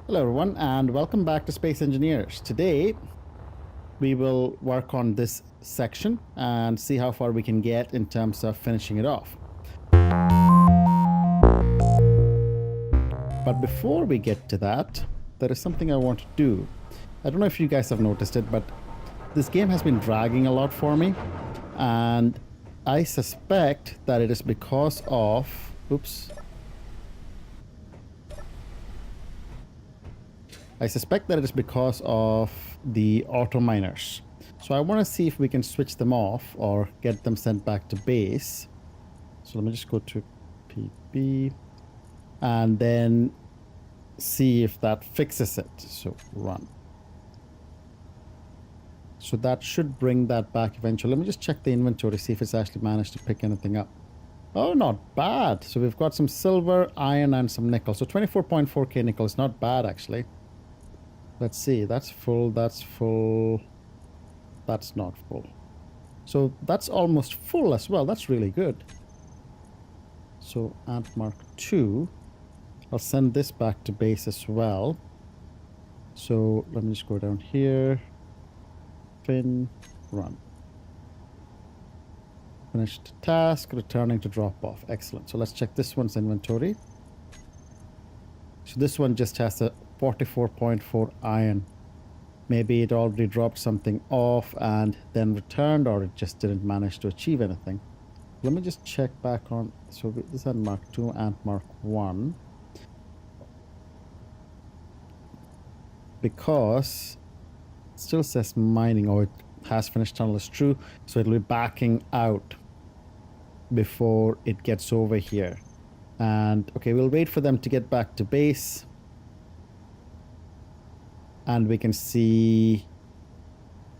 Hello everyone and welcome back to Space Engineers. Today we will work on this section and see how far we can get in terms of finishing it off. But before we get to that, there is something I want to do. I don't know if you guys have noticed it, but this game has been dragging a lot for me, and I suspect that it is because of... I suspect that it is because of the auto miners. So I want to see if we can switch them off or get them sent back to base. So let me just go to PB and then see if that fixes it. So run. So that should bring that back eventually. Let me just check the inventory, see if it's actually managed to pick anything up. Oh, not bad. So we've got some silver, iron, and some nickel. So 24.4k nickel is not bad, actually. Let's see, that's full, that's full, that's not full. So that's almost full as well. That's really good. So Ant Mark 2, I'll send this back to base as well. So let me just go down here, fin, run. Finished task, returning to drop off. Excellent. So let's check this one's inventory. So this one just has a 44.4 iron. Maybe it already dropped something off and then returned, or it just didn't manage to achieve anything. Let me just check back on. So this is Ant Mark 2 and Mark 1. Because it still says mining. Oh, it has finished tunnel, is true. So it'll be backing out before it gets over here. And okay, we'll wait for them to get back to base. And we can see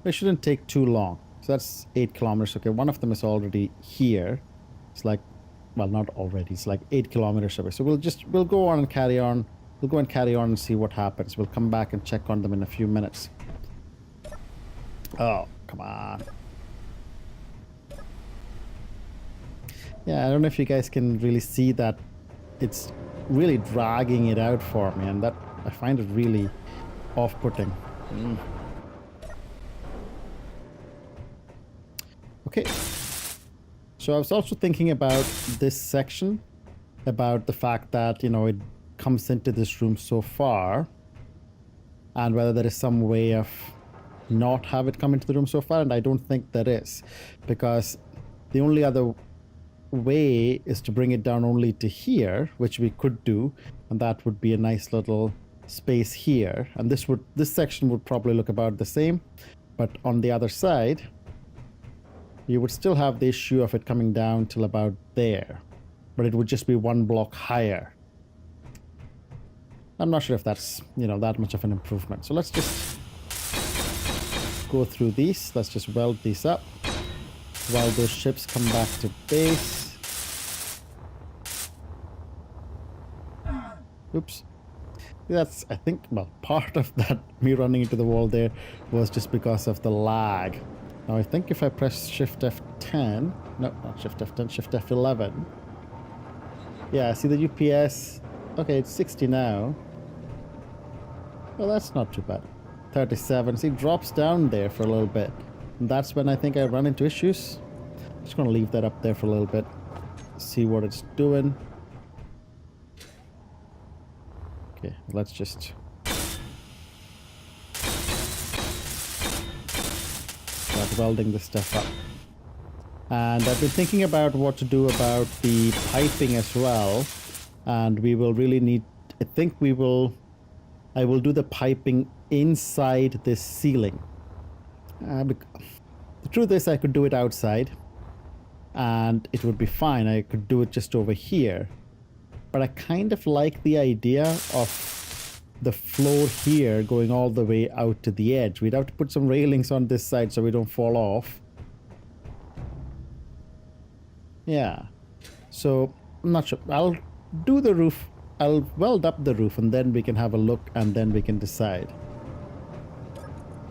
it shouldn't take too long. So that's 8 kilometers. Okay, one of them is already here. It's like, well, not already. It's like 8 kilometers away. So we'll go on and carry on. We'll go and carry on and see what happens. We'll come back and check on them in a few minutes. Oh, come on. Yeah, I don't know if you guys can really see that. It's really dragging it out for me, and that I find it really off-putting. Okay, so I was also thinking about this section, about the fact that, you know, it comes into this room so far, and whether there is some way of not have it come into the room so far, and I don't think there is, because the only other way is to bring it down only to here, which we could do, and that would be a nice little space here, and this section would probably look about the same, but on the other side you would still have the issue of it coming down till about there, but it would just be one block higher. I'm not sure if that's, you know, that much of an improvement. So let's just go through these. Let's just weld these up while those ships come back to base. Oops. That's, I think, well, part of that, me running into the wall there, was just because of the lag. Now, I think if I press Shift F10, no, not Shift F10, Shift F11. Yeah, see the UPS? Okay, it's 60 now. Well, that's not too bad. 37, see, it drops down there for a little bit. And that's when I think I run into issues. I'm just going to leave that up there for a little bit. See what it's doing. Okay, let's just start welding this stuff up. And I've been thinking about what to do about the piping as well. And we will really need, I think I will do the piping inside this ceiling. The truth is, I could do it outside and it would be fine. I could do it just over here. But I kind of like the idea of the floor here going all the way out to the edge. We'd have to put some railings on this side so we don't fall off. Yeah. So, I'm not sure. I'll do the roof. I'll weld up the roof and then we can have a look and then we can decide.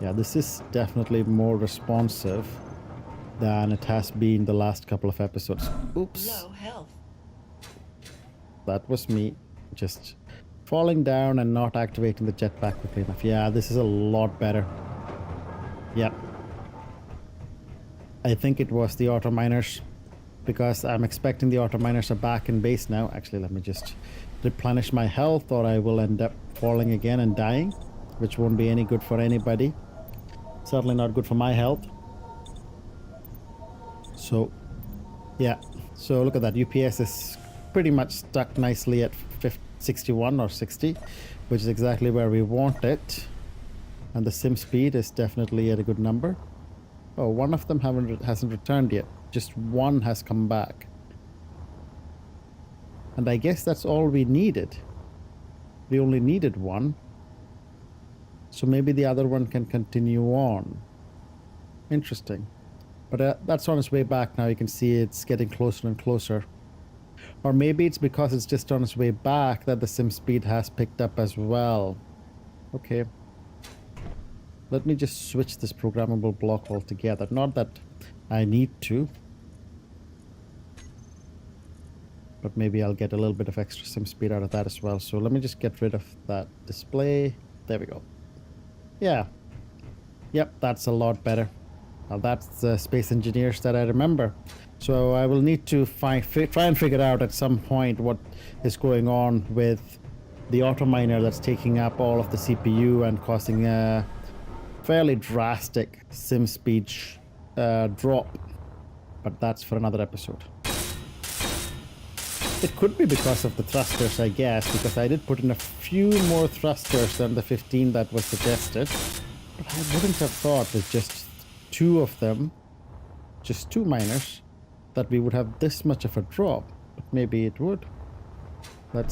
Yeah, this is definitely more responsive than it has been the last couple of episodes. Oops. Low health. That was me just Falling down and not activating the jetpack quickly enough. Yeah, this is a lot better. Yep. I think it was the auto miners, because I'm expecting the auto miners are back in base now. Actually, let me just replenish my health, or I will end up falling again and dying, which won't be any good for anybody. Certainly not good for my health. So, yeah. So look at that. UPS is pretty much stuck nicely at 61 or 60, which is exactly where we want it. And the sim speed is definitely at a good number. Oh, one of them hasn't returned yet. Just one has come back. And I guess that's all we needed. We only needed one. So maybe the other one can continue on. Interesting. But that's on its way back now. You can see it's getting closer and closer. Or maybe it's because it's just on its way back that the sim speed has picked up as well. Okay. Let me just switch this programmable block altogether. Not that I need to. But maybe I'll get a little bit of extra sim speed out of that as well. So let me just get rid of that display. There we go. Yeah. Yep, that's a lot better. Now that's the Space Engineers that I remember. So I will need to try and figure out at some point what is going on with the auto miner that's taking up all of the CPU and causing a fairly drastic sim speed drop. But that's for another episode. It could be because of the thrusters, I guess, because I did put in a few more thrusters than the 15 that was suggested. But I wouldn't have thought with just two of them, just two miners, that we would have this much of a drop. But maybe it would. We'll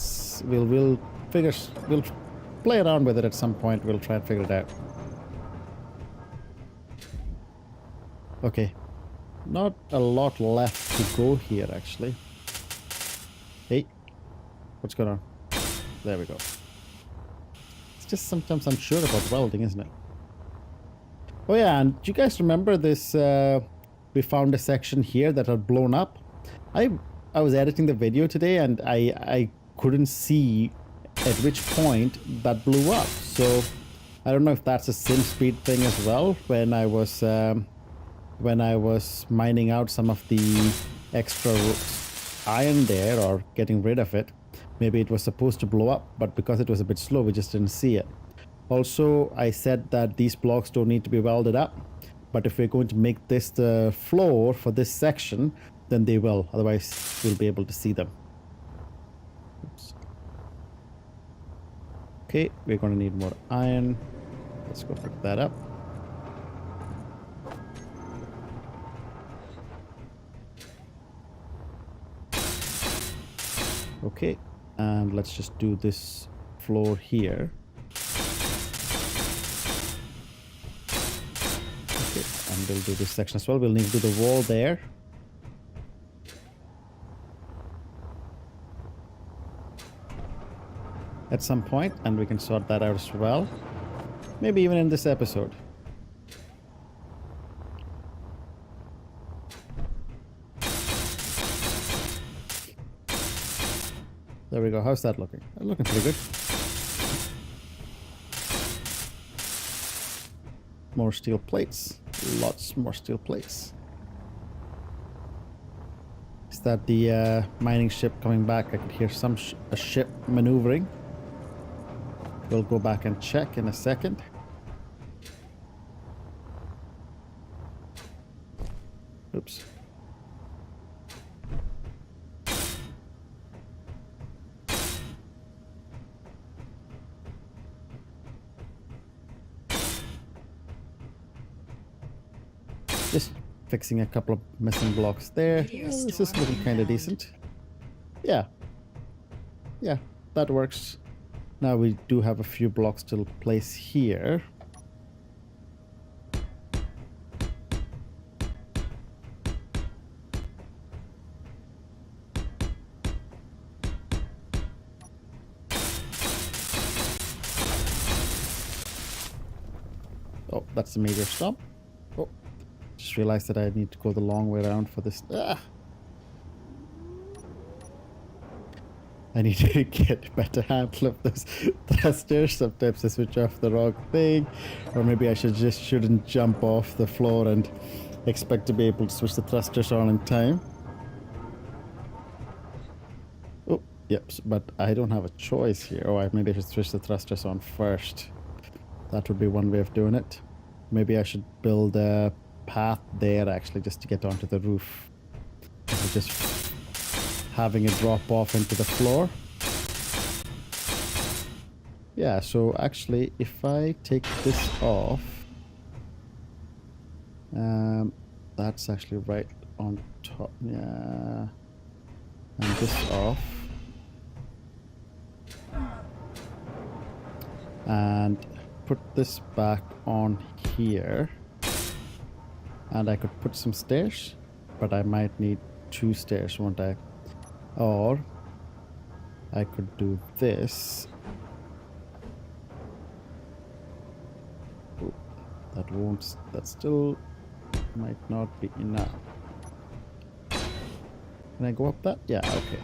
play around with it at some point. We'll try and figure it out. Okay. Not a lot left to go here, actually. Hey, what's going on? There we go. It's just sometimes unsure about welding, isn't it? Oh yeah, and do you guys remember this? We found a section here that had blown up. I was editing the video today and I couldn't see at which point that blew up. So I don't know if that's a sim speed thing as well. When I was mining out some of the extra iron there, or getting rid of it, maybe it was supposed to blow up, but because it was a bit slow, we just didn't see it. Also, I said that these blocks don't need to be welded up, but if we're going to make this the floor for this section, then they will. Otherwise, we'll be able to see them. Oops. Okay, we're going to need more iron. Let's go pick that up. Okay, and let's just do this floor here. Okay, and we'll do this section as well. We'll need to do the wall there. At some point, and we can sort that out as well. Maybe even in this episode. There we go. How's that looking? Looking pretty good. More steel plates. Lots more steel plates. Is that the mining ship coming back? I could hear a ship maneuvering. We'll go back and check in a second. Oops. Just fixing a couple of missing blocks there. This is looking kind of decent. Yeah. Yeah, that works. Now we do have a few blocks to place here. Oh, that's the major stop. Oh, just realized that I need to go the long way around for this. Ah. I need to get a better handle of those thrusters. Sometimes I switch off the wrong thing. Or maybe I shouldn't jump off the floor and expect to be able to switch the thrusters on in time. Oh, yep, but I don't have a choice here. Oh, maybe I should switch the thrusters on first. That would be one way of doing it. Maybe I should build a path there actually just to get onto the roof. Just having it drop off into the floor. Yeah, so actually if I take this off, that's actually right on top. Yeah, and this off, and put this back on here, and I could put some stairs, but I might need 2 stairs, won't I? Or I could do this. Oh, that still might not be enough. Can I go up that? Yeah, okay.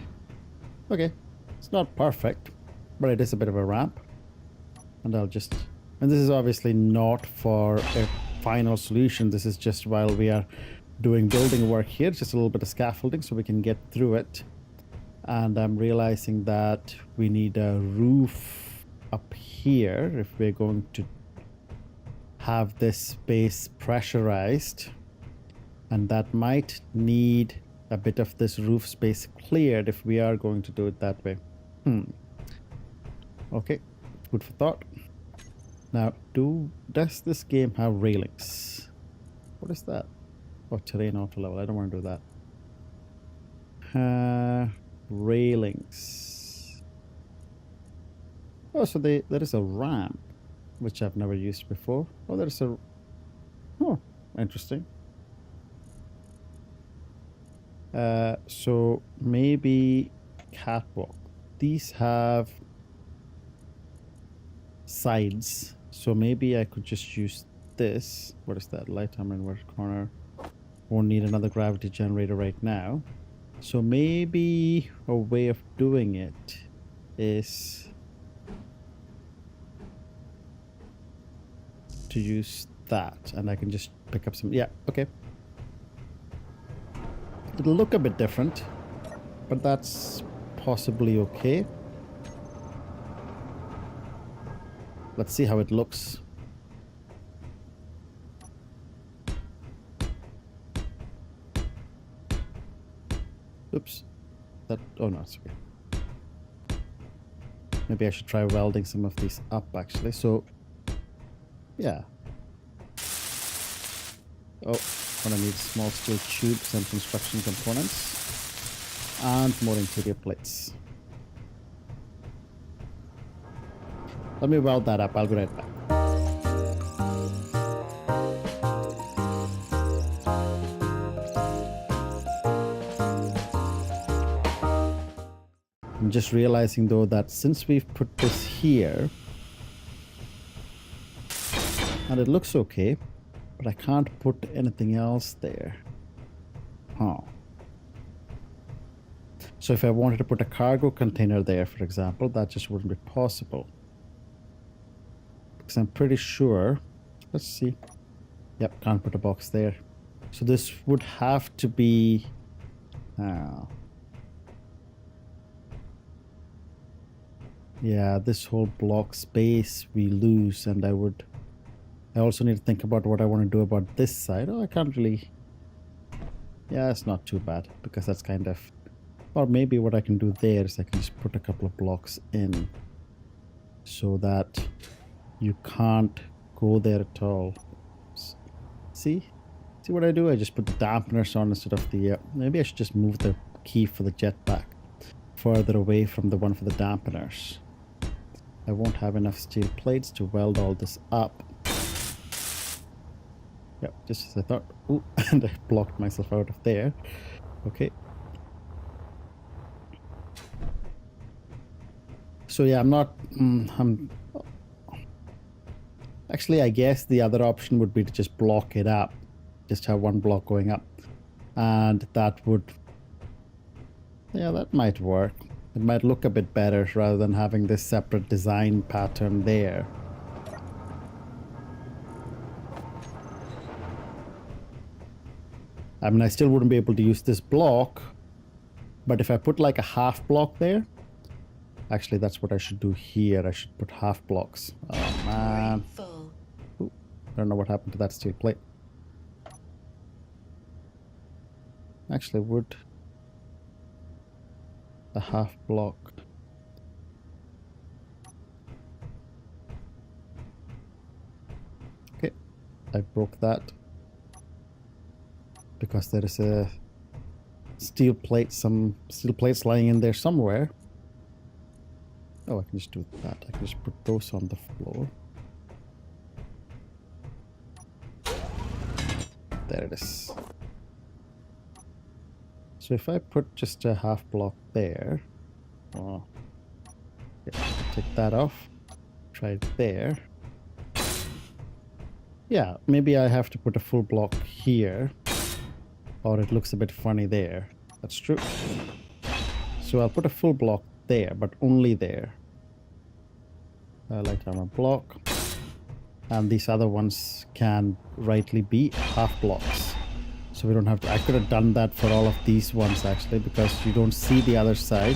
Okay, it's not perfect, but it is a bit of a ramp. And and this is obviously not for a final solution. This is just while we are doing building work here, just a little bit of scaffolding so we can get through it. And I'm realizing that we need a roof up here if we're going to have this space pressurized. And that might need a bit of this roof space cleared if we are going to do it that way. Okay, good for thought. Now, does this game have railings? What is that? Oh, terrain auto level. I don't want to do that. Railings. Oh, so there is a ramp, which I've never used before. Oh, there's a... Oh, interesting. So maybe catwalk. These have sides, so maybe I could just use this. What is that? Light hammer inverted corner. Won't need another gravity generator right now. So maybe a way of doing it is to use that, and I can just pick up some... Yeah, okay. It'll look a bit different, but that's possibly okay. Let's see how it looks. Oops. Oh no, it's okay. Maybe I should try welding some of these up actually. So, yeah. Oh, gonna need small steel tubes and construction components. And more interior plates. Let me weld that up. I'll be right back. I'm just realizing though that since we've put this here, and it looks okay, but I can't put anything else there. Huh. So if I wanted to put a cargo container there, for example, that just wouldn't be possible. Because I'm pretty sure, let's see. Yep, can't put a box there. So this would have to be... yeah, this whole block space we lose, and I also need to think about what I want to do about this side. Oh, I can't really... Yeah, it's not too bad, because that's kind of... Or maybe what I can do there is I can just put a couple of blocks in so that you can't go there at all. See what I do? I just put the dampeners on instead of the... maybe I should just move the key for the jetpack further away from the one for the dampeners. I won't have enough steel plates to weld all this up. Yep, just as I thought. Ooh, and I blocked myself out of there. Okay. So yeah, actually, I guess the other option would be to just block it up. Just have one block going up. And that would... yeah, that might work. It might look a bit better rather than having this separate design pattern there. I mean, I still wouldn't be able to use this block, but if I put like a half block there, actually that's what I should do here. I should put half blocks. Oh man. Ooh, I don't know what happened to that steel plate. Actually, would a half block. Okay, I broke that because there is a steel plate, some steel plates lying in there somewhere. Oh, I can just do that. I can just put those on the floor. There it is. So if I put just a half block there, oh, yeah, take that off, try it there. Yeah, maybe I have to put a full block here, or it looks a bit funny there. That's true. So I'll put a full block there, but only there. Light armor block. And these other ones can rightly be half blocks. So we don't have to... I could have done that for all of these ones actually, because you don't see the other side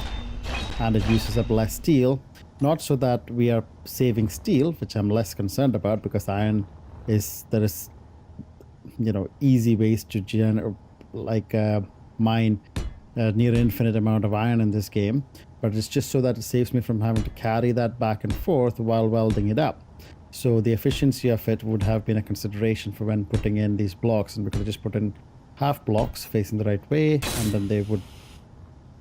and it uses up less steel. Not so that we are saving steel, which I'm less concerned about, because iron is... There is, you know, easy ways to generate, like mine near infinite amount of iron in this game. But it's just so that it saves me from having to carry that back and forth while welding it up. So the efficiency of it would have been a consideration for when putting in these blocks, and we could have just put in half blocks facing the right way, and then they would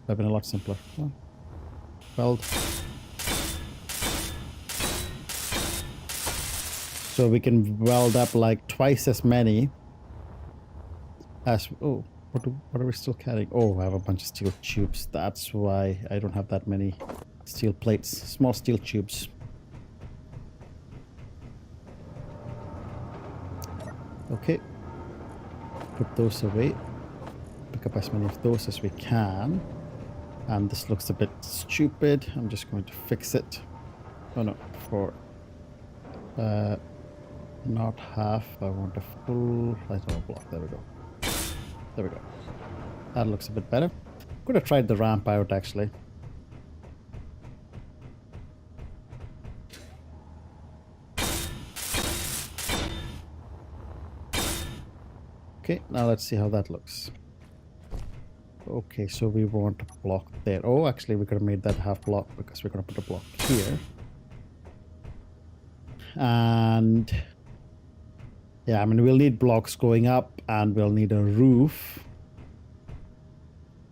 have been a lot simpler. Oh. Weld. So we can weld up like twice as many as... Oh, what are we still carrying? Oh, I have a bunch of steel tubes. That's why I don't have that many steel plates. Small steel tubes. Okay, put those away. Pick up as many of those as we can. And this looks a bit stupid. I'm just going to fix it. Oh no, for not half. I want a full light armor block. There we go. There we go. That looks a bit better. Could have tried the ramp out actually. Okay, now let's see how that looks. Okay, so we want a block there. Oh, actually, we could have made that half block because we're going to put a block here. And yeah, I mean, we'll need blocks going up and we'll need a roof.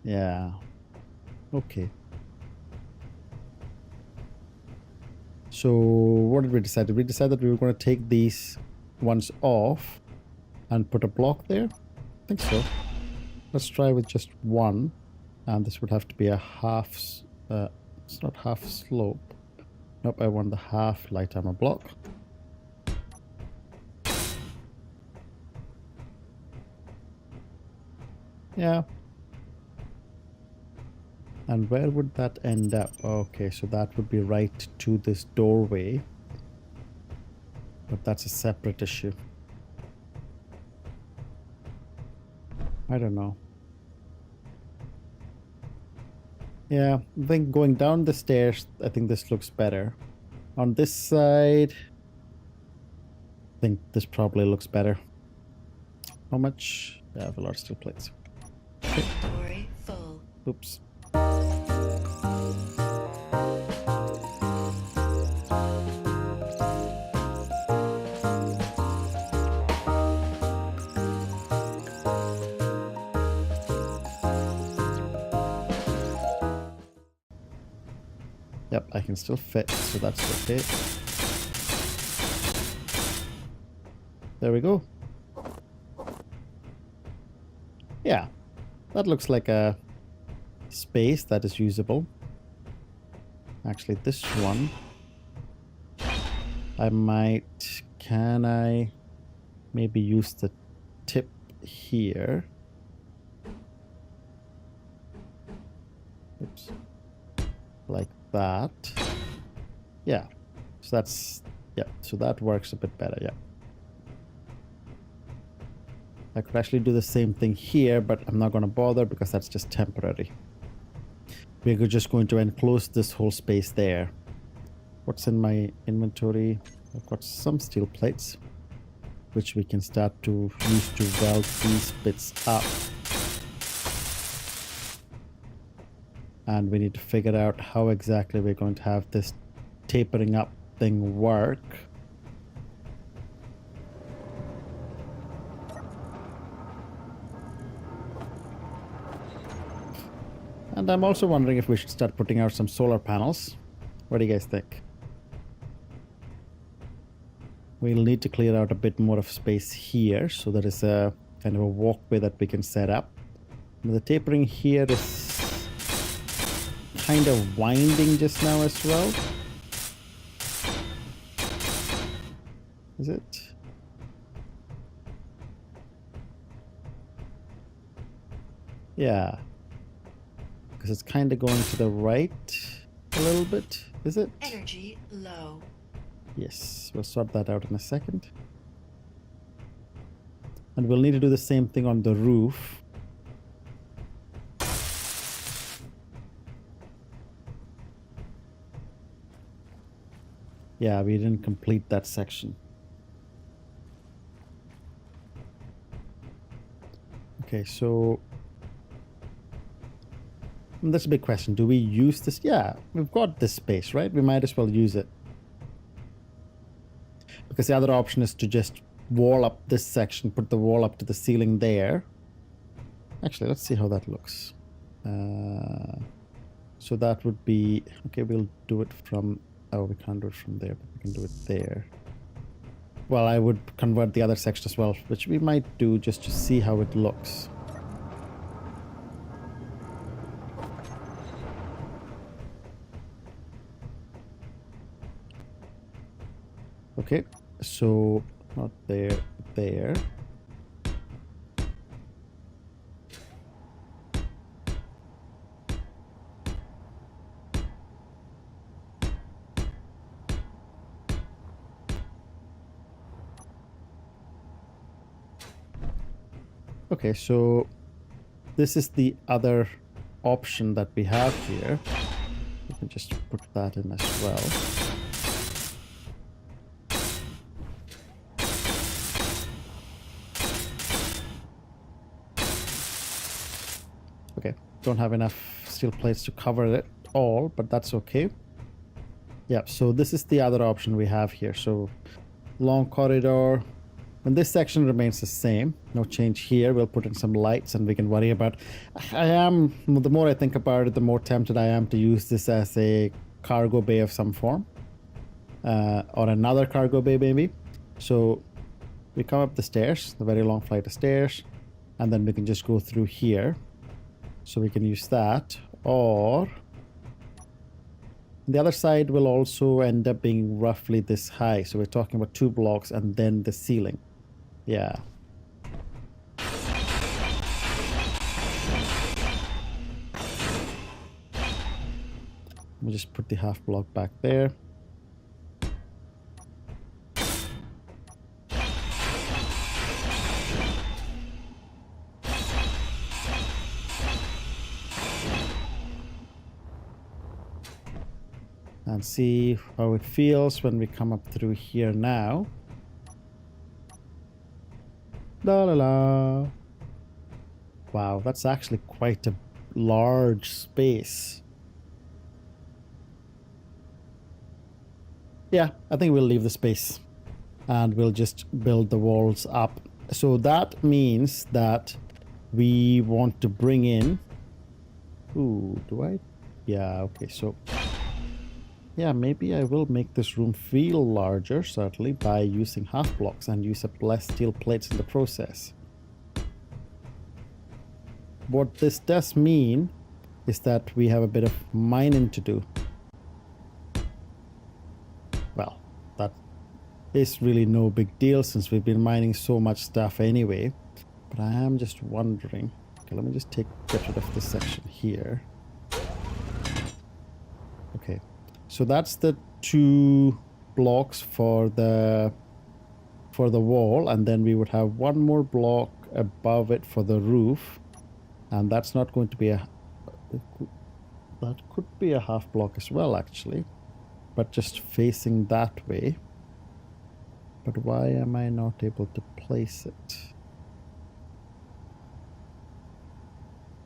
Yeah. Okay. So what did we decide? Did we decide that we were going to take these ones off and put a block there? I think so. Let's try with just one. And this would have to be a half... it's not half slope. Nope, I want the half light armor block. Yeah. And where would that end up? Okay, so that would be right to this doorway. But that's a separate issue. I don't know. Yeah, I think going down the stairs, I think this looks better. On this side, I think this probably looks better. How much? Yeah, I have a lot of steel plates. Okay. Inventory full. Oops. Yep, I can still fit, so that's okay. There we go. Yeah, that looks like a space that is usable. Actually, this one, I might... Can I maybe use the tip here? Oops. like that. Yeah. So that's, yeah, so that works a bit better, yeah. I could actually do the same thing here, but I'm not going to bother because that's just temporary. We're just going to enclose this whole space there. What's in my inventory? I've got some steel plates, which we can start to use to weld these bits up. And we need to figure out how exactly we're going to have this tapering up thing work. And I'm also wondering if we should start putting out some solar panels. What do you guys think? We'll need to clear out a bit more of space here, so there is a kind of a walkway that we can set up. And the tapering here is kind of winding just now as well. Is it? Yeah. Because it's kind of going to the right a little bit, is it? Energy low. Yes, we'll sort that out in a second. And we'll need to do the same thing on the roof. Yeah, we didn't complete that section. Okay, so that's a big question. Do we use this? Yeah, we've got this space, right? We might as well use it. Because the other option is to just wall up this section, put the wall up to the ceiling there. Actually, let's see how that looks. So that would be, okay, we'll do it from, oh, we can't do it from there, but we can do it there. Well, I would convert the other section as well, which we might do just to see how it looks. Okay, so not there, there. Okay, so this is the other option that we have here. We can just put that in as well. Okay, don't have enough steel plates to cover it all, but that's okay. Yeah, so this is the other option we have here. So long corridor. And this section remains the same. No change here. We'll put in some lights and we can worry about... the more I think about it, the more tempted I am to use this as a cargo bay of some form. Or another cargo bay maybe. So we come up the stairs, the very long flight of stairs. And then we can just go through here. So we can use that. Or... the other side will also end up being roughly this high. So we're talking about 2 blocks and then the ceiling. Yeah. We'll just put the half block back there. And see how it feels when we come up through here now. La la la. Wow, that's actually quite a large space. Yeah, I think we'll leave the space and we'll just build the walls up. So that means that we want to bring in... Ooh, do I? Yeah, okay, so... yeah, maybe I will make this room feel larger, certainly, by using half blocks and use up less steel plates in the process. What this does mean is that we have a bit of mining to do. Well, that is really no big deal since we've been mining so much stuff anyway. But I am just wondering... okay, let me just get rid of this section here. So that's the 2 blocks for the wall, and then we would have 1 more block above it for the roof, and that's not going to be a, that could be a half block as well actually, but just facing that way. But why am I not able to place it?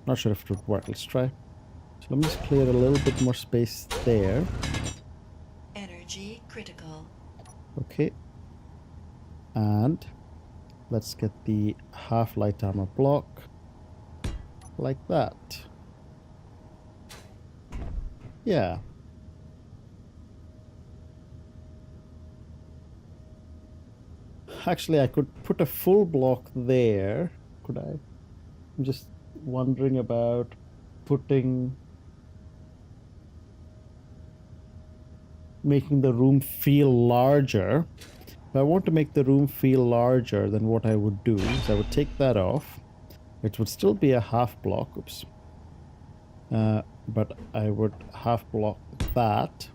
Not sure if it would work. Let's try. So let me just clear a little bit more space there. Energy critical. Okay. And let's get the half light armor block like that. Yeah. Actually, I could put a full block there. Could I? I'm just wondering about making the room feel larger. If I want to make the room feel larger, then what I would do is I would take that off. It would still be a half block. Oops. But I would half block that,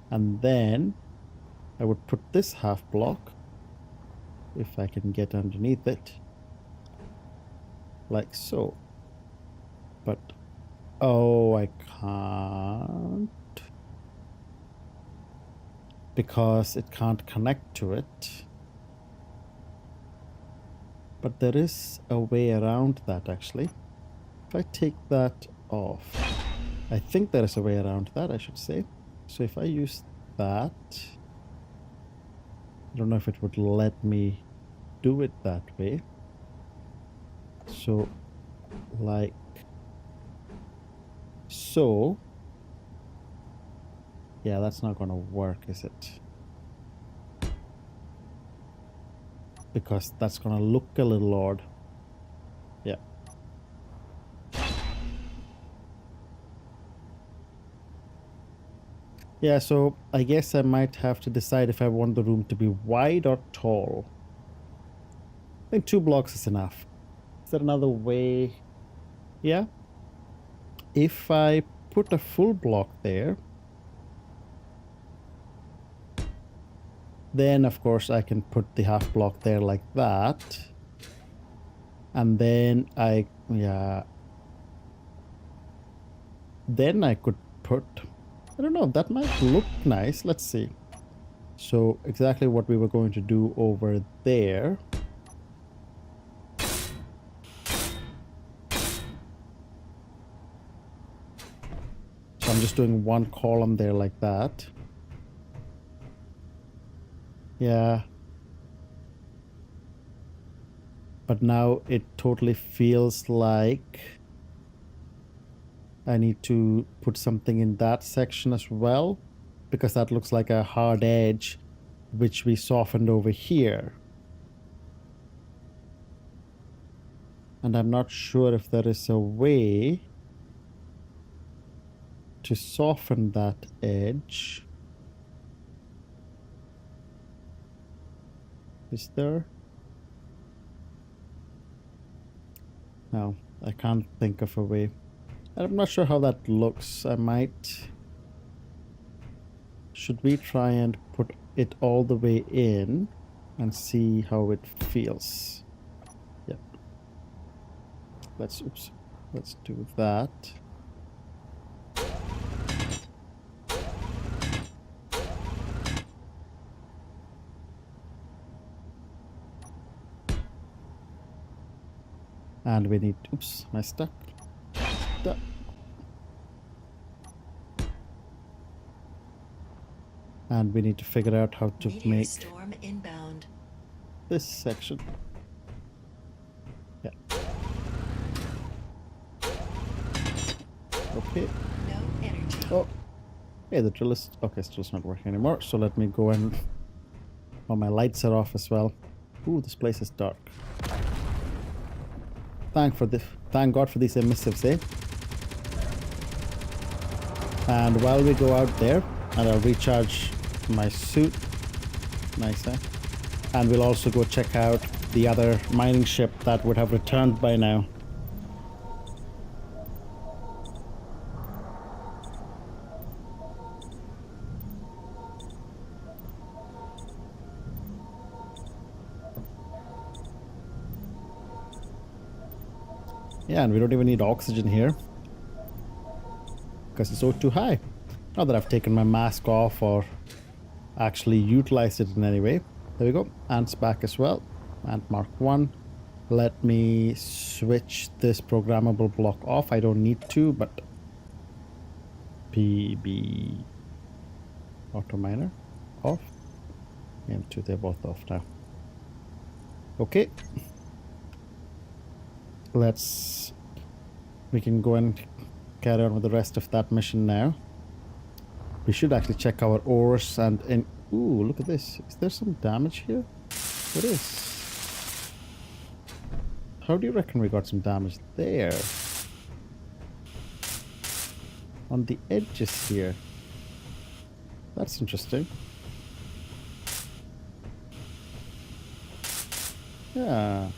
and then I would put this half block, if I can get underneath it, like so. But oh, I can't, because it can't connect to it. But there is a way around that actually. If I take that off, I think there is a way around that, I should say. So if I use that, I don't know if it would let me do it that way. So like so. Yeah, that's not gonna work, is it? Because that's gonna look a little odd. Yeah. Yeah, so I guess I might have to decide if I want the room to be wide or tall. I think 2 blocks is enough. Is there another way? Yeah. If I put a full block there, then of course I can put the half block there like that. And then then I could put, I don't know, that might look nice. Let's see. So exactly what we were going to do over there. So I'm just doing 1 column there like that. Yeah. But now it totally feels like I need to put something in that section as well, because that looks like a hard edge, which we softened over here. And I'm not sure if there is a way to soften that edge. Is there? No, I can't think of a way. I'm not sure how that looks. I might... Should we try and put it all the way in and see how it feels? Yep. Let's do that. And we need, oops, am I stuck? Stuck. And we need to figure out how to make storm inbound. This section. Yeah. Okay. No energy. Oh. Hey, the drill is, okay, still's not working anymore. So let me go and, oh, my lights are off as well. Ooh, this place is dark. Thank God for these emissives, eh? And while we go out there, and I'll recharge my suit. Nice, eh? And we'll also go check out the other mining ship that would have returned by now. Yeah, and we don't even need oxygen here because it's O2 high. Not that I've taken my mask off or actually utilized it in any way. There we go. Ants back as well. Ant Mark 1. Let me switch this programmable block off. I don't need to, but PB auto miner off. And two, they're both off now. Okay. We can go and carry on with the rest of that mission now. We should actually check our ores and ooh, look at this. Is there some damage here? What is? How do you reckon we got some damage there? On the edges here. That's interesting. Yeah.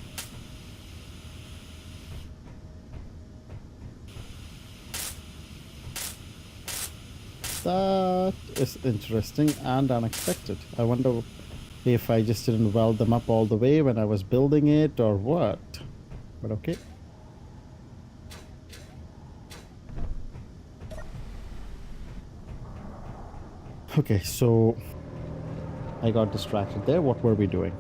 That is interesting and unexpected. I wonder if I just didn't weld them up all the way when I was building it or what. But okay. Okay, so I got distracted there. What were we doing?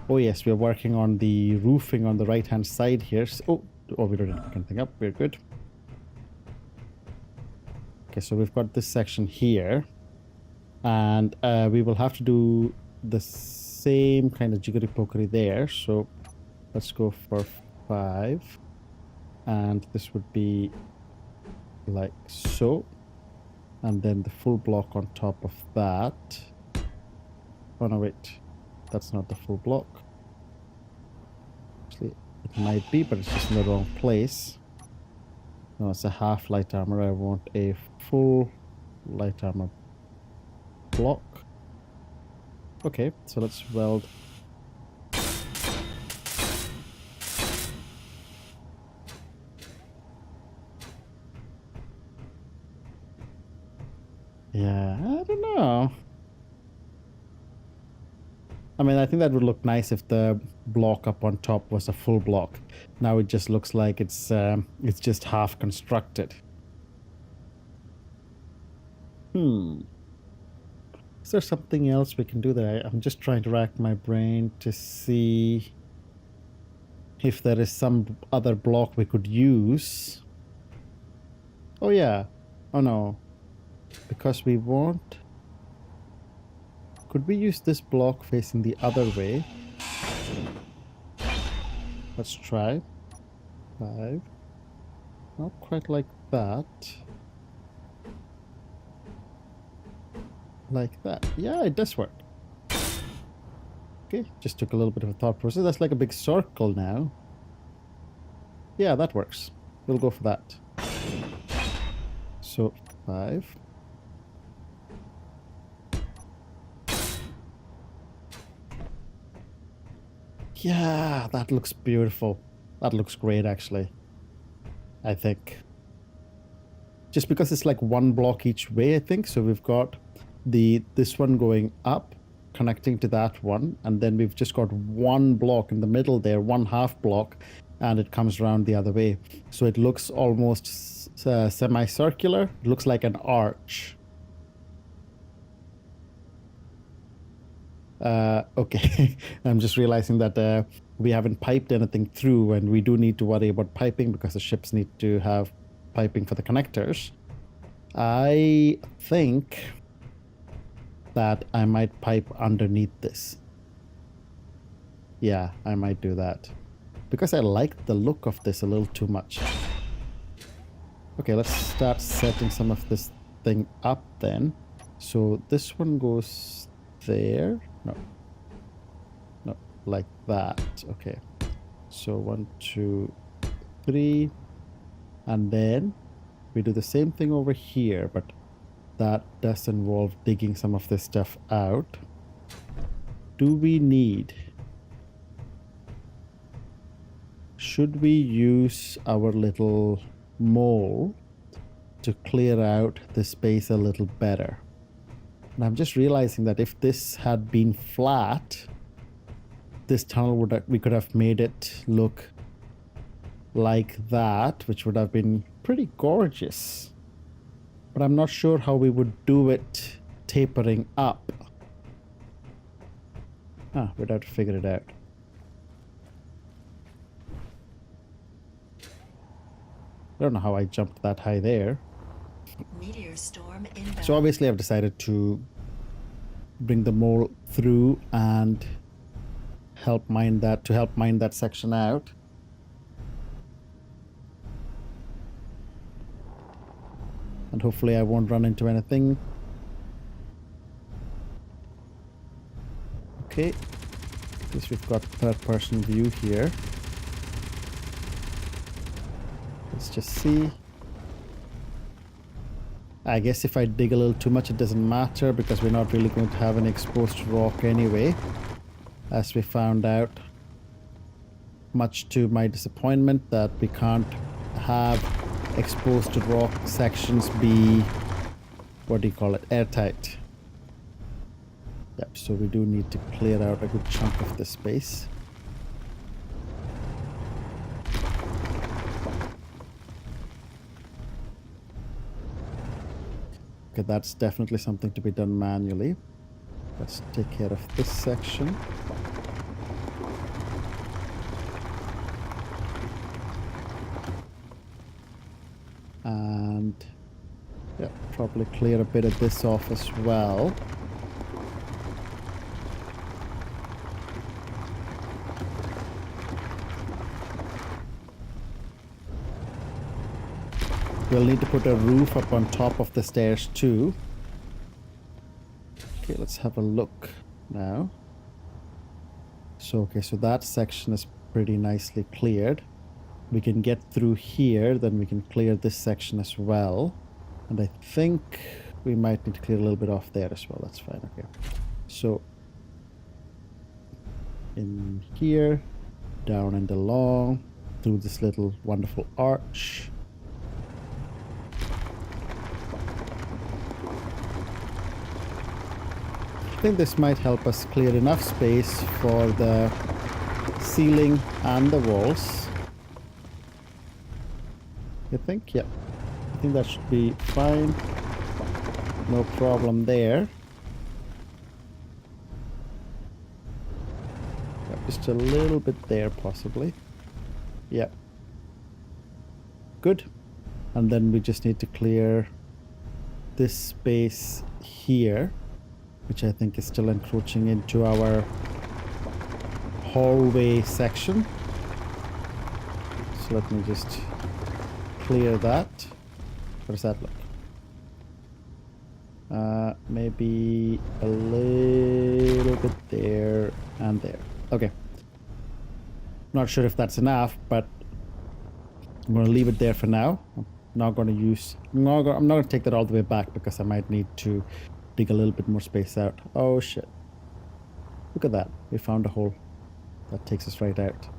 Oh yes, we're working on the roofing on the right hand side here. Oh, we don't have anything up. We're good. Okay, so we've got this section here, and we will have to do the same kind of jiggery-pokery there. So let's go for 5, and this would be like so, and then the full block on top of that. Oh no, wait, that's not the full block. Actually, it might be, but it's just in the wrong place. No, it's a half light armor. I want a full light armor block. Okay, so let's weld. Yeah, I don't know. I mean, I think that would look nice if the block up on top was a full block. Now it just looks like it's just half constructed. Is there something else we can do there? I'm just trying to rack my brain to see if there is some other block we could use. Oh yeah. Oh no. Because we want... Could we use this block facing the other way? Let's try. 5. Not quite like that. Like that. Yeah, it does work. Okay, just took a little bit of a thought process. That's like a big circle now. Yeah, that works. We'll go for that. So, 5. Yeah, that looks beautiful. That looks great, actually. I think. Just because it's like one block each way, I think. So we've got this one going up, connecting to that one, and then we've just got one block in the middle there, one half block, and it comes around the other way. So it looks almost semicircular. It looks like an arch. Okay, I'm just realizing that we haven't piped anything through, and we do need to worry about piping because the ships need to have piping for the connectors. I think that I might pipe underneath this. Yeah, I might do that because I like the look of this a little too much. Okay, let's start setting some of this thing up then. So this one goes there. No, like that. Okay, so 1, 2, 3, and then we do the same thing over here, but that does involve digging some of this stuff out. Should we use our little mole to clear out the space a little better? And I'm just realizing that if this had been flat, this tunnel we could have made it look like that, which would have been pretty gorgeous. But I'm not sure how we would do it tapering up. We'd have to figure it out. I don't know how I jumped that high there. Meteor storm inbound. So obviously I've decided to bring the mole through and help mine that section out. And hopefully I won't run into anything. Okay. At least we've got third-person view here. Let's just see. I guess if I dig a little too much, it doesn't matter because we're not really going to have an exposed rock anyway, as we found out, much to my disappointment, that we can't have exposed rock sections be, what do you call it, airtight. Yep, so we do need to clear out a good chunk of the space. Okay, that's definitely something to be done manually. Let's take care of this section. And yeah, probably clear a bit of this off as well. We'll need to put a roof up on top of the stairs too. Okay, let's have a look now. So, okay, so that section is pretty nicely cleared. We can get through here, then we can clear this section as well. And I think we might need to clear a little bit off there as well. That's fine, okay. So, in here, down and along, through this little wonderful arch. I think this might help us clear enough space for the ceiling and the walls. You think? Yep. I think that should be fine. No problem there. Yep, just a little bit there possibly. Yep. Good. And then we just need to clear this space here, which I think is still encroaching into our hallway section. So let me just clear that. How does that look? Maybe a little bit there and there. Okay. Not sure if that's enough, but I'm going to leave it there for now. I'm not going to take that all the way back because I might need to dig a little bit more space out. Oh shit. Look at that. We found a hole. That takes us right out.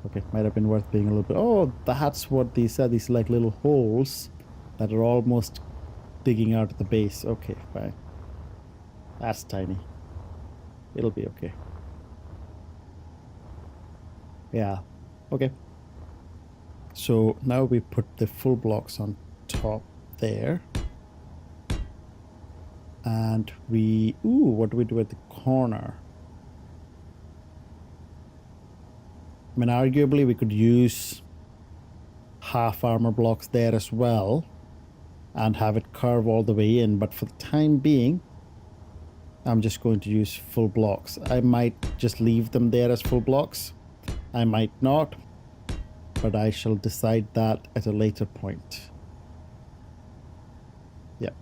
Okay, might have been worth being a little bit... Oh, that's what these are. These like little holes that are almost digging out at the base. Okay, fine. That's tiny. It'll be okay. Yeah, okay. So now we put the full blocks on top there. And we... Ooh, what do we do at the corner? I mean, arguably we could use half armor blocks there as well and have it curve all the way in, but for the time being I'm just going to use full blocks. I might just leave them there as full blocks, I might not, but I shall decide that at a later point. Yep.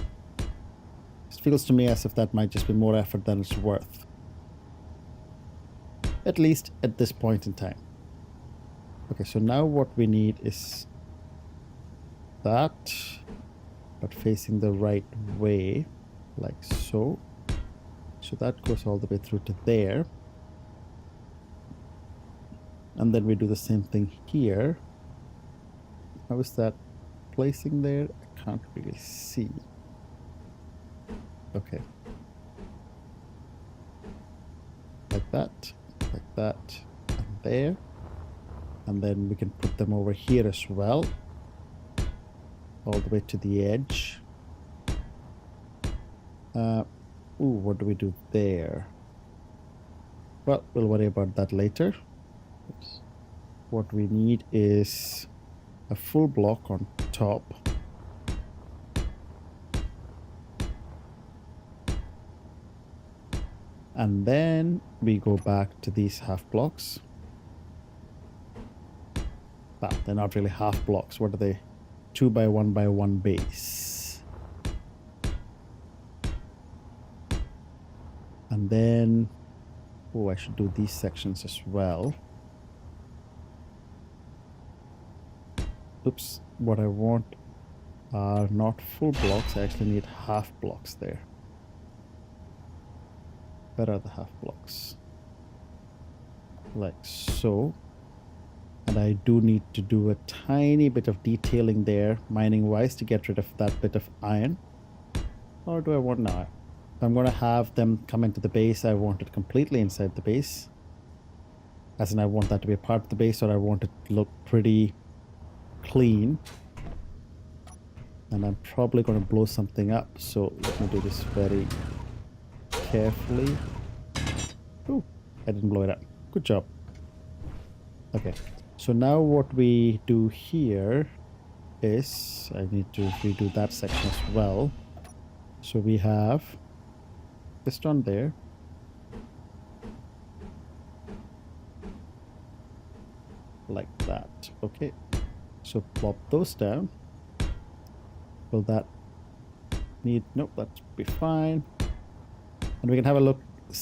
It feels to me as if that might just be more effort than it's worth. At least at this point in time. Okay, so now what we need is that, but facing the right way, like so. So that goes all the way through to there. And then we do the same thing here. How is that placing there? I can't really see. Okay. Like that. Like that, there. And then we can put them over here as well. All the way to the edge. Ooh, what do we do there? Well, we'll worry about that later. Oops. What we need is a full block on top. And then we go back to these half blocks. Well, they're not really half blocks. What are they? 2 by 1 by 1 base. And then, oh, I should do these sections as well. Oops, what I want are not full blocks. I actually need half blocks there. Where are the half blocks? Like so. And I do need to do a tiny bit of detailing there, mining wise, to get rid of that bit of iron. Or do I want now? If I'm going to have them come into the base, I want it completely inside the base. As in, I want that to be a part of the base, or I want it to look pretty clean. And I'm probably going to blow something up, so let me do this very carefully. Oh, I didn't blow it up. Good job. Okay, so now what we do here is, I need to redo that section as well. So we have this one there. Like that. Okay, so plop those down. Will that need, nope, that'll be fine. And we can have a look to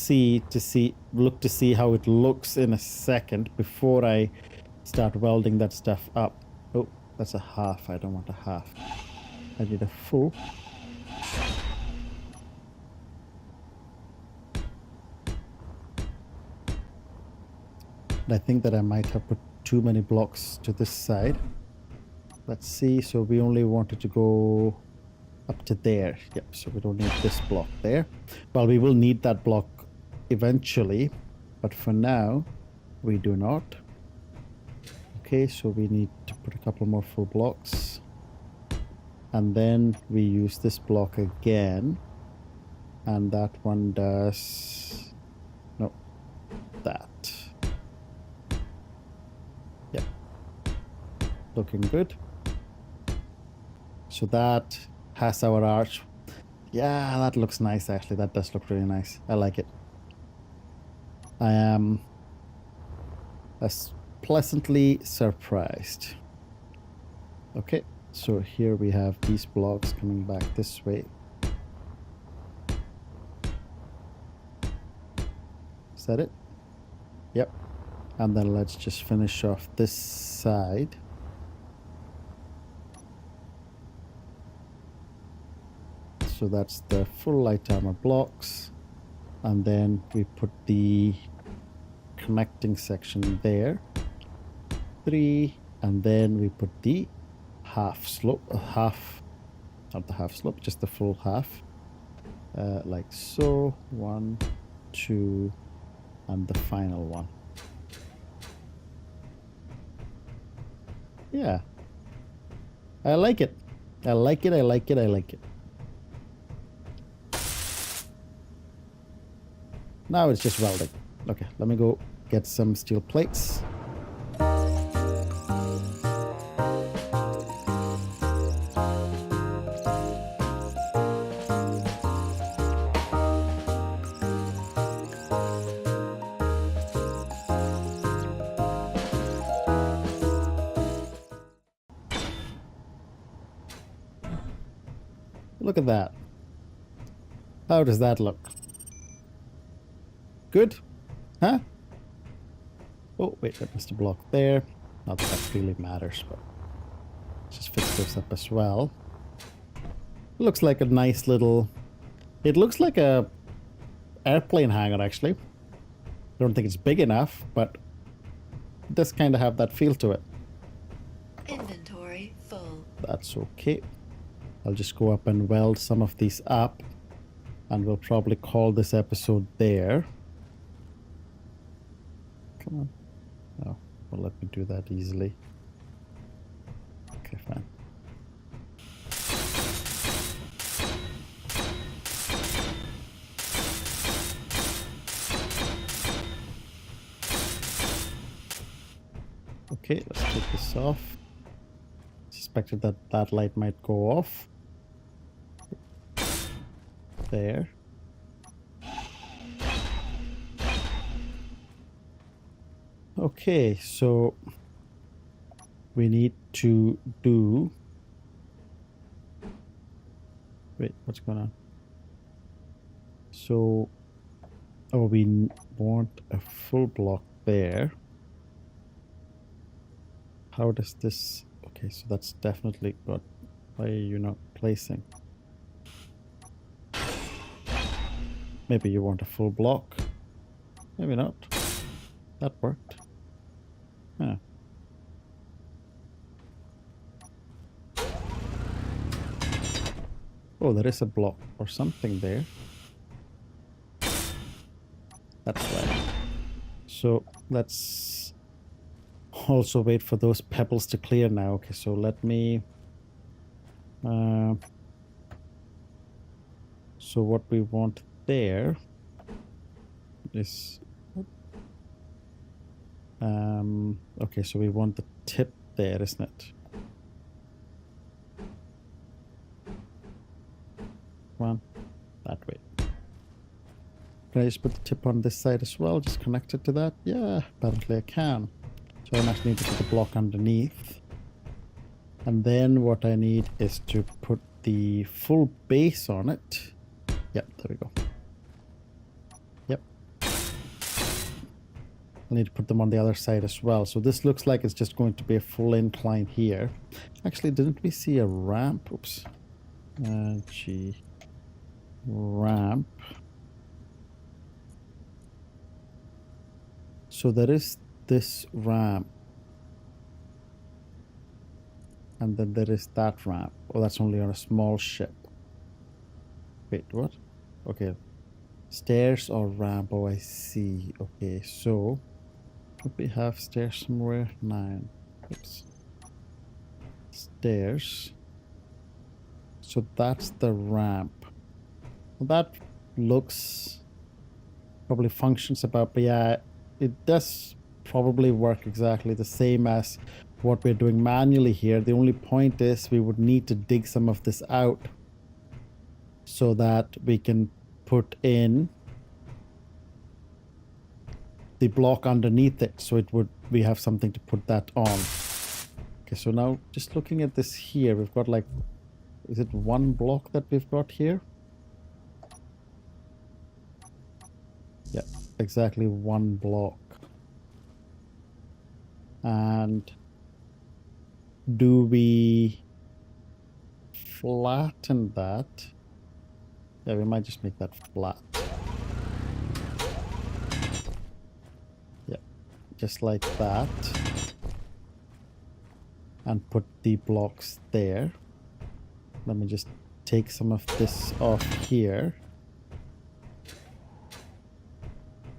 see how it looks in a second before I start welding that stuff up. Oh, that's a half. I don't want a half. I need a full. And I think that I might have put too many blocks to this side. Let's see. So we only wanted to go up to there. Yep, so we don't need this block there. Well, we will need that block eventually, but for now we do not. Okay, so we need to put a couple more full blocks, and then we use this block again, and that one does, no, that. Yep, looking good. So that has our arch. Yeah, that looks nice actually. That does look really nice. I like it. I am pleasantly surprised. Okay, so here we have these blocks coming back this way. Is that it? Yep. And then let's just finish off this side. So that's the full light armor blocks. And then we put the connecting section there. 3. And then we put the half slope, not the half slope, just the full half. Like so. 1, 2, and the final one. Yeah. I like it. I like it, I like it, I like it. Now it's just welding. Okay, let me go get some steel plates. Look at that. How does that look? Good? Huh? Oh, wait, that missed a block there. Not that that really matters, but just fix this up as well. It looks like a nice little... It looks like a airplane hangar, actually. I don't think it's big enough, but it does kind of have that feel to it. Inventory full. That's okay. I'll just go up and weld some of these up, and we'll probably call this episode there. Come on. Well, let me do that easily. Okay, fine. Okay, let's take this off. Suspected that that light might go off. There. Okay, so we need to do... Wait, what's going on? So, oh, we want a full block there. How does this... Okay, so that's definitely got... Why are you not placing? Maybe you want a full block. Maybe not. That worked. Huh. Oh, there is a block or something there. That's right. So let's also wait for those pebbles to clear now. Okay, so let me... so what we want there is... okay, so we want the tip there, isn't it? Come on, that way. Can I just put the tip on this side as well? Just connect it to that? Yeah, apparently I can. So I actually need to put the block underneath. And then what I need is to put the full base on it. Yep, there we go. Yep. I need to put them on the other side as well. So this looks like it's just going to be a full incline here. Actually, didn't we see a ramp? Oops. Gee. Ramp. So there is this ramp. And then there is that ramp. Oh, that's only on a small ship. Wait, what? Okay. Stairs or ramp? Oh, I see. Okay, so... Could we have stairs somewhere? 9. Oops. Stairs. So that's the ramp. Well, that looks... Probably functions about... But yeah, it does probably work exactly the same as what we're doing manually here. The only point is we would need to dig some of this out so that we can put in the block underneath it, so it would we have something to put that on. Okay, so now just looking at this here, we've got like, is it one block that we've got here? Yeah, exactly one block. And do we flatten that? Yeah, we might just make that flat. Yeah, just like that. And put the blocks there. Let me just take some of this off here.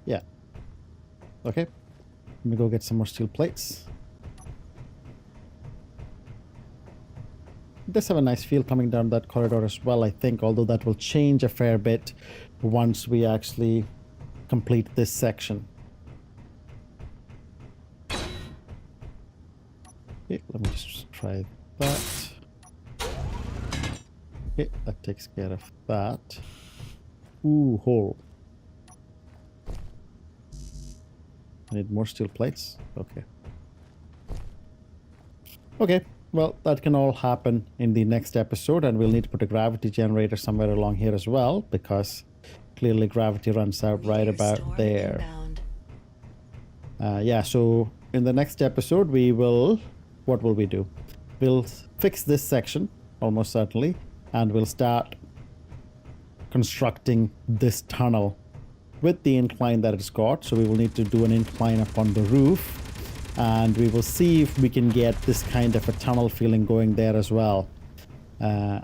Yeah. Okay. Let me go get some more steel plates. It does have a nice feel coming down that corridor as well, I think, although that will change a fair bit once we actually complete this section. Okay, let me just try that. Okay, that takes care of that. Ooh, hole. I need more steel plates. Okay. Okay, well, that can all happen in the next episode, and we'll need to put a gravity generator somewhere along here as well, because clearly gravity runs out right about there. Yeah, so in the next episode, we will... What will we do? We'll fix this section, almost certainly, and we'll start constructing this tunnel with the incline that it's got. So we will need to do an incline up on the roof, and we will see if we can get this kind of a tunnel feeling going there as well. Yeah,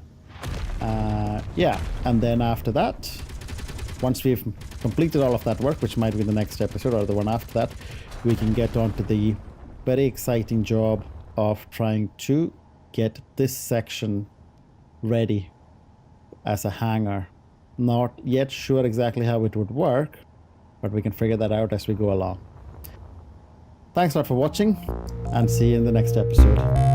and then after that, once we've completed all of that work, which might be the next episode or the one after that, we can get on to the very exciting job of trying to get this section ready as a hangar. Not yet sure exactly how it would work, but we can figure that out as we go along. Thanks a lot for watching, and see you in the next episode.